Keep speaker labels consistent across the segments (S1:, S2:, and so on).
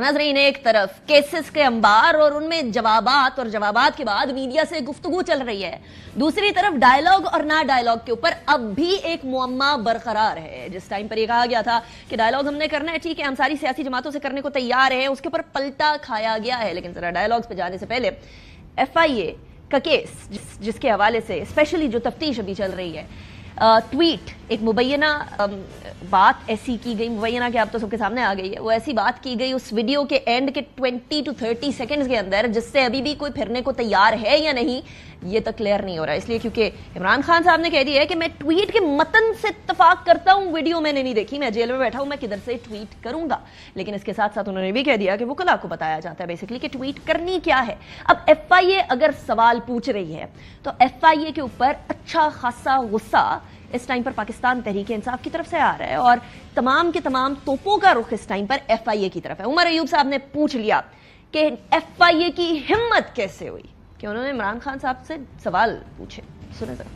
S1: नाज़रीन, एक तरफ केसेस के अंबार और उनमें जवाबात के बाद मीडिया से गुफ्तगू चल रही है। दूसरी तरफ डायलॉग और ना डायलॉग के ऊपर अब भी एक मुअम्मा बरकरार है। जिस टाइम पर यह कहा गया था कि डायलॉग हमने करना है, ठीक है, हम सारी सियासी जमातों से करने को तैयार है, उसके ऊपर पलटा खाया गया है। लेकिन जरा डायलॉग्स पे जाने से पहले FIA का केस जिसके हवाले से स्पेशली जो तफ्तीश अभी चल रही है, ट्वीट एक मुबैना बात ऐसी की गई, मुबैना के आप तो सबके सामने आ गई है, वो ऐसी बात की गई उस वीडियो के एंड के 20 to 30 सेकंड्स के अंदर, जिससे अभी भी कोई फिरने को तैयार है या नहीं ये तक क्लियर नहीं हो रहा है। इसलिए क्योंकि इमरान खान साहब ने कह दिया है कि मैं ट्वीट के मतन से इत्तफाक करता हूं, वीडियो मैंने नहीं देखी, मैं जेल में बैठा हूं, मैं किधर से ट्वीट करूंगा। लेकिन इसके साथ साथ उन्होंने भी कह दिया कि वो कल आपको बताया जाता है बेसिकली कि ट्वीट करनी क्या है। अब FIA अगर सवाल पूछ रही है तो FIA के ऊपर अच्छा खासा गुस्सा इस टाइम पर पाकिस्तान तहरीक इंसाफ की तरफ से आ रहा है और तमाम के तमाम तोपों का रुख इस टाइम पर FIA की तरफ है। उमर अयूब साहब ने पूछ लिया कि FIA की हिम्मत कैसे हुई कि उन्होंने इमरान खान साहब से सवाल पूछे। सुने जरा।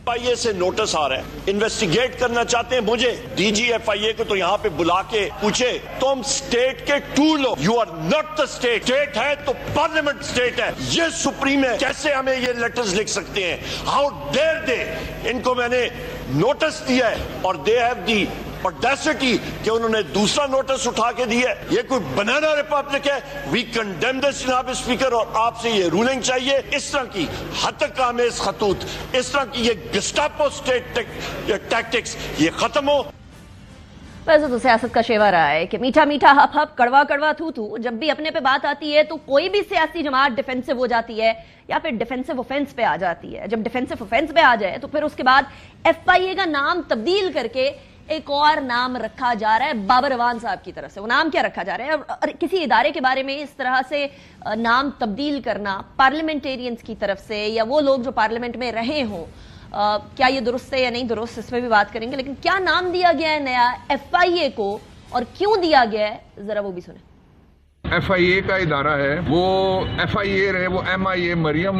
S2: FIA से नोटिस आ रहा है, इन्वेस्टिगेट करना चाहते हैं मुझे। DG FIA को तो यहाँ पे बुला के पूछे, तुम स्टेट के टूल हो, you are not the state. State है तो पार्लियामेंट स्टेट है, ये सुप्रीम है, कैसे हमें ये लेटर्स लिख सकते हैं? How dare they. इनको मैंने नोटिस दिया है और दे हैव दी ऑडेसिटी कि उन्होंने दूसरा नोटिस उठा के दिया है। ये कोई बनाना रिपब्लिक है? वी कंडेम दिस जनाब स्पीकर, और आपसे ये रूलिंग चाहिए। इस तरह की हतकामेज खतूत, इस तरह की ये गेस्टापो स्टेट टैक्टिक्स ये खत्म हो।
S1: वैसे तो सियासत का शेवा रहा है कि मीठा मीठा हप हप कड़वा कड़वा थू थू। जब भी अपने पे बात आती है तो कोई भी सियासी जमात डिफेंसिव हो जाती है या फिर डिफेंसिव ऑफेंस पे आ जाती है। जब डिफेंसिव ऑफेंस पे आ जाए तो फिर उसके बाद FIA का नाम तब्दील करके एक और नाम रखा जा रहा है बाबर अवान साहब की तरफ से। वो नाम क्या रखा जा रहा है? और किसी इदारे के बारे में इस तरह से नाम तब्दील करना पार्लियामेंटेरियंस की तरफ से या वो लोग जो पार्लियामेंट में रहे हों, क्या ये दुरुस्त है या नहीं दुरुस्त, इसमें भी बात करेंगे। लेकिन क्या नाम दिया गया है नया FIA को और क्यों दिया गया है, जरा वो भी सुने।
S3: FIA का इदारा है, वो FIA रहे, वो MIA मरियम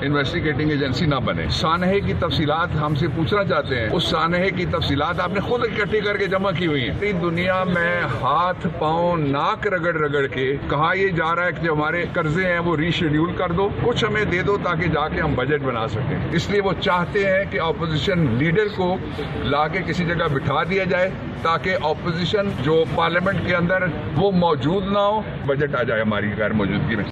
S3: इन्वेस्टिगेटिंग एजेंसी ना बने। सानहे की तफसीलात हमसे पूछना चाहते हैं, उस सानहे की तफसीलात आपने खुद इकट्ठी करके जमा की हुई है। पूरी दुनिया में हाथ पांव नाक रगड़ रगड़ के कहा यह जा रहा है कि जो हमारे कर्जे हैं वो रीशेड्यूल कर दो, कुछ हमें दे दो ताकि जाके हम बजट बना सकें। इसलिए वो चाहते हैं कि अपोजिशन लीडर को लाके किसी जगह बिठा दिया जाए ताकि अपोजिशन जो पार्लियामेंट के अंदर वो मौजूद ना हो, बजट आ जाए हमारी गैर मौजूदगी में।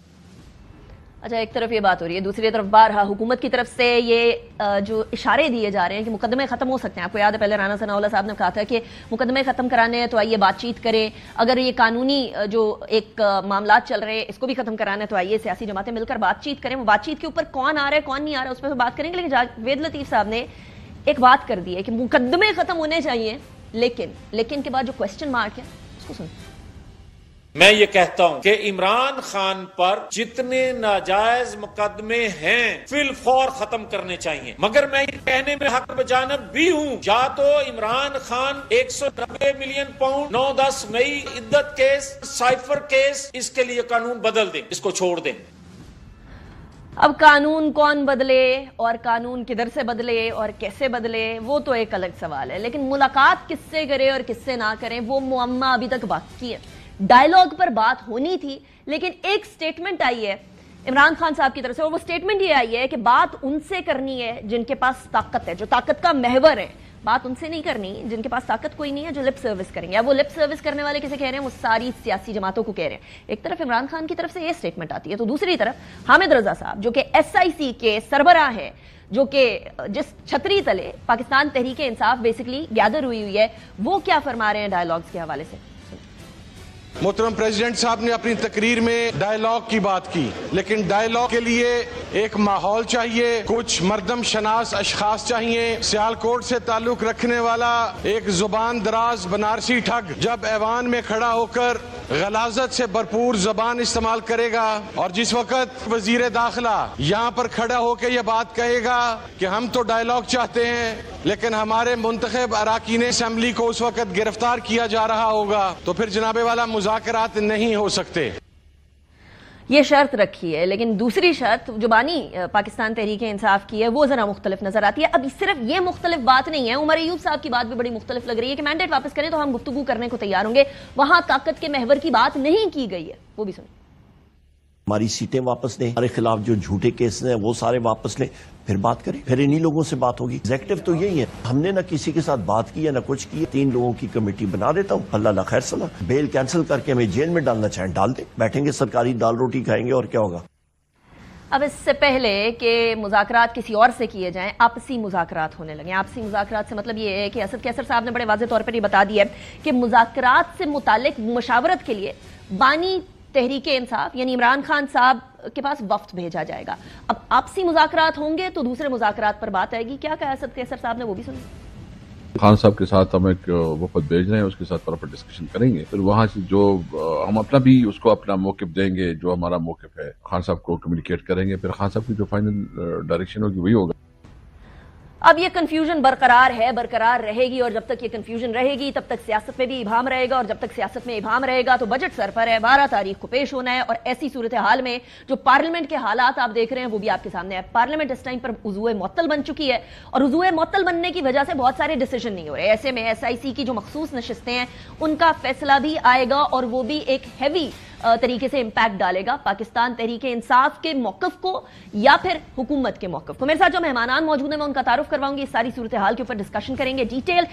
S1: अच्छा, एक तरफ ये बात हो रही है, दूसरी तरफ बारहा हुकूमत की तरफ से ये जो इशारे दिए जा रहे हैं कि मुकदमे खत्म हो सकते हैं। आपको याद है पहले राना सनाउल्लाह साहब ने कहा था कि मुकदमे खत्म कराने हैं तो आइए बातचीत करें, अगर ये कानूनी जो एक मामला चल रहे हैं इसको भी खत्म कराना है तो आइए सियासी जमातें मिलकर बातचीत करें। वो बातचीत के ऊपर कौन आ रहा है कौन नहीं आ रहा है उस पर बात करेंगे। लेकिन जावेद लतीफ साहब ने एक बात कर दी है कि मुकदमे खत्म होने चाहिए, लेकिन के बाद जो क्वेश्चन मार्क है उसको सुन।
S4: मैं ये कहता हूं कि इमरान खान पर जितने नाजायज मुकदमे हैं फिलफौर खत्म करने चाहिए। मगर मैं ये कहने में हक बजानब भी हूं, या तो इमरान खान 190 मिलियन पाउंड 9-10 नई इद्दत केस, साइफर केस, इसके लिए कानून बदल दें, इसको छोड़ दें।
S1: अब कानून कौन बदले और कानून किधर से बदले और कैसे बदले वो तो एक अलग सवाल है, लेकिन मुलाकात किससे करे और किससे ना करें वो मुअम्मा अभी तक बाकी है। डायलॉग पर बात होनी थी, लेकिन एक स्टेटमेंट आई है इमरान खान साहब की तरफ से और वो स्टेटमेंट ये आई है कि बात उनसे करनी है जिनके पास ताकत है, जो ताकत का महवर है। बात उनसे नहीं करनी जिनके पास ताकत कोई नहीं है, जो लिप सर्विस करेंगे। अब वो लिप सर्विस करने वाले किसे कह रहे हैं? वो सारी सियासी जमातों को कह रहे हैं। एक तरफ इमरान खान की तरफ से ये स्टेटमेंट आती है तो दूसरी तरफ हामिद रजा साहब जो कि SIC के सरबराह है, जो कि जिस छतरी तले पाकिस्तान तहरीक इंसाफ बेसिकली गैदर हुई है, वो क्या फरमा रहे हैं डायलॉग्स के हवाले से।
S5: मोहतरम प्रेसिडेंट साहब ने अपनी तकरीर में डायलॉग की बात की, लेकिन डायलॉग के लिए एक माहौल चाहिए, कुछ मर्दम शनास अशखास चाहिए। सियालकोट से ताल्लुक रखने वाला एक जुबान दराज बनारसी ठग जब ऐवान में खड़ा होकर गलाजत से भरपूर जबान इस्तेमाल करेगा और जिस वक्त वजीर दाखिला यहाँ पर खड़ा होकर यह बात कहेगा कि हम तो डायलॉग चाहते हैं लेकिन हमारे मुंतखब अराकीन असेंबली को उस वक्त गिरफ्तार किया जा रहा होगा, तो फिर जनाबे वाला मुज़ाकरात नहीं हो सकते।
S1: یہ شرط رکھی ہے، لیکن دوسری شرط جو بانی پاکستان تحریک انصاف کی ہے وہ ذرا مختلف نظر آتی ہے. اب صرف یہ مختلف بات نہیں ہے، عمر ایوب صاحب کی بات بھی بڑی مختلف لگ رہی ہے کہ مینڈیٹ واپس کریں تو ہم گفتگو کرنے کو تیار ہوں گے. وہاں طاقت کے محور کی بات نہیں کی گئی ہے، وہ بھی سنیں.
S2: ہماری سیٹیں واپس لیں، ہمارے خلاف جو جھوٹے کیس ہیں وہ سارے واپس لیں، پھر بات کریں، پھر انہی لوگوں سے بات ہوگی. ایگزیکٹو تو یہی ہے، ہم نے نہ کسی کے ساتھ بات کی ہے نہ کچھ کی. 3 لوگوں کی کمیٹی بنا دیتا ہوں، اللہ خیر صلاح. بیل کینسل کر کے ہمیں جیل میں ڈالنا چاہیں ڈال دیں، بیٹھیں گے سرکاری دال روٹی کھائیں گے اور کیا ہوگا.
S1: اب اس سے پہلے کہ مذاکرات کسی اور سے کیے جائیں، آپسی مذاکرات ہونے لگیں. آپسی مذاکرات سے مطلب یہ ہے کہ اسد کیسر صاحب نے بڑے واضح طور پر یہ بتا دیا ہے کہ مذاکرات سے متعلق مشاورت کے لیے بانی تحریک انصاف یعنی عمران خان صاحب کے پاس وفد بھیجا جائے گا. اب آپسی مذاکرات ہوں گے تو دوسرے مذاکرات پر بات آئے گی. کیا کہا اسد کیسر صاحب نے، وہ بھی سنیں.
S3: خان صاحب کے ساتھ ہم ایک وفد بھیج رہے ہیں، اس کے ساتھ پراپر ڈسکشن کریں گے، پھر وہاں سے جو ہم اپنا بھی اس کو اپنا موقف دیں گے، جو ہمارا موقف ہے خان صاحب کو کمیونیکیٹ کریں گے، پھر خان صاحب کی جو فائنل ڈائریکشن ہوگی وہی ہوگا.
S1: اب یہ کنفیوژن برقرار ہے، برقرار رہے گی، اور جب تک یہ کنفیوژن رہے گی تب تک سیاست میں بھی ابہام رہے گا، اور جب تک سیاست میں ابہام رہے گا تو بجٹ سر پر ہے. 12 تاریخ کو پیش ہونا ہے، اور ایسی صورتحال میں جو پارلیمنٹ کے حالات آپ دیکھ رہے ہیں وہ بھی آپ کے سامنے ہے. پارلیمنٹ اس ٹائم پر عضو معطل بن چکی ہے، اور عضو معطل بننے کی وجہ سے بہت سارے ڈیسیژن نہیں ہو رہے. ایسے میں SIC کی جو مخصوص نشستیں ہیں ان کا فیصلہ بھی آئے گا، اور وہ بھی ایک ہیوی طریقے سے امپیکٹ ڈالے گا پاکستان تحریک انصاف کے موقف کو یا پھر حکومت کے موقف کو. میرے ساتھ جو مہمانان موجود ہیں میں ان کا تعارف کرواؤں گی، اس ساری صورتحال کے اوپر ڈسکشن کریں گے ڈیٹیل.